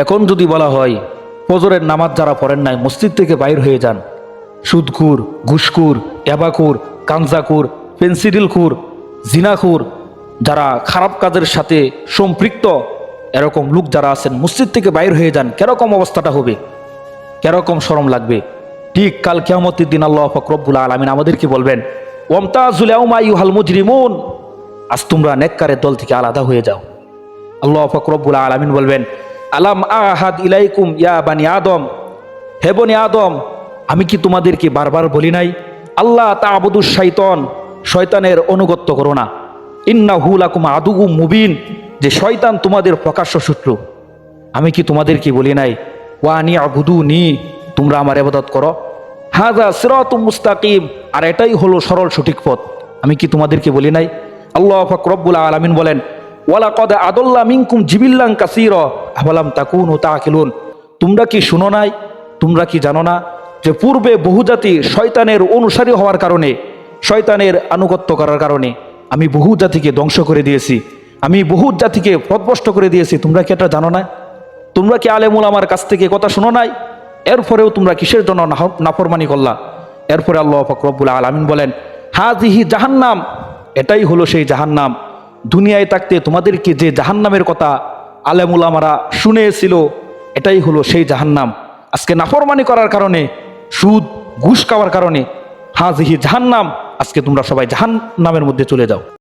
এখন যদি বলা হয় ফজরের নামাজ যারা পড়েন নাই মসজিদ থেকে বাইর হয়ে যান, সুদখুর, ঘুষখুর, এবাখুর, গাঞ্জাখুর, পেন্সিডিলখুর, জিনাখুর, যারা খারাপ কাজের সাথে সম্পৃক্ত এরকম লোক যারা আছেন মসজিদ থেকে বাইর হয়ে যান, কিরকম অবস্থাটা হবে, কিরকম শরম লাগবে। ঠিক কাল কিয়ামতের দিন আল্লাহ পাক রব্বুল আলামিন আমাদেরকে বলবেন, ওয়ামতাজুল ইয়াউমা আইয়ুহাল মুজরিমুন, আজ তোমরা নেককারের দল থেকে আলাদা হয়ে যাও। আল্লাহ পাক রব্বুল আলামিন বলবেন, আলাম আহাদ ইলাইকুম ইয়া বানি আদম, হে বনি আদম, আমি কি তোমাদেরকে বারবার বলি নাই আল্লাহ তা'বুদুশ শাইতান, শয়তানের অনুগত্য করো না। ইন্নাহু লাকুম আদুউম মুবিন, যে শয়তান তোমাদের প্রকাশ্য শত্রু। আমি কি তোমাদেরকে বলি নাই ওয়া নি'বুদুনি, তোমরা আমার ইবাদত করো। হাযা সিরাতুম মুস্তাকিম, আর এটাই হলো সরল সঠিক পথ। আমি কি তোমাদেরকে বলি নাই? আল্লাহ পাক রব্বুল আলামিন বলেন, ওয়ালাকাদ আদাল্লা মিনকুম জিবিল্লান কাসীরা আফালাম তাকুনু তাকিলুন, তোমরা কি শুনো নাই, তোমরা কি জানো না যে পূর্বে বহুজাতি শয়তানের অনুসারী হওয়ার কারণে, শয়তানের আনুগত্য করার কারণে আমি বহু জাতিকে ধ্বংস করে দিয়েছি, আমি বহু জাতিকে পথভ্রষ্ট করে দিয়েছি। তোমরা কি এটা জানো না? তোমরা কি আলেম উলামার কাছ থেকে কথা শুনো নাই? এরপরেও তোমরা কিসের জন্য নাফরমানি করলা? এরপরে আল্লাহ পাক রব্বুল আলামিন বলেন, হাযিহি জাহান্নাম, এটাই হলো সেই জাহান্নাম। দুনিয়ায় থাকতে তোমাদেরকে যে জাহান্নামের কথা আলেম উলামারা শুনেছিল, এটাই হলো সেই জাহান্নাম। আজকে নাফরমানি করার কারণে, সুদ ঘুষ খাওয়ার কারণে হাযিহি জাহান্নাম, আজকে তোমরা সবাই জাহান্নামের মধ্যে চলে যাও।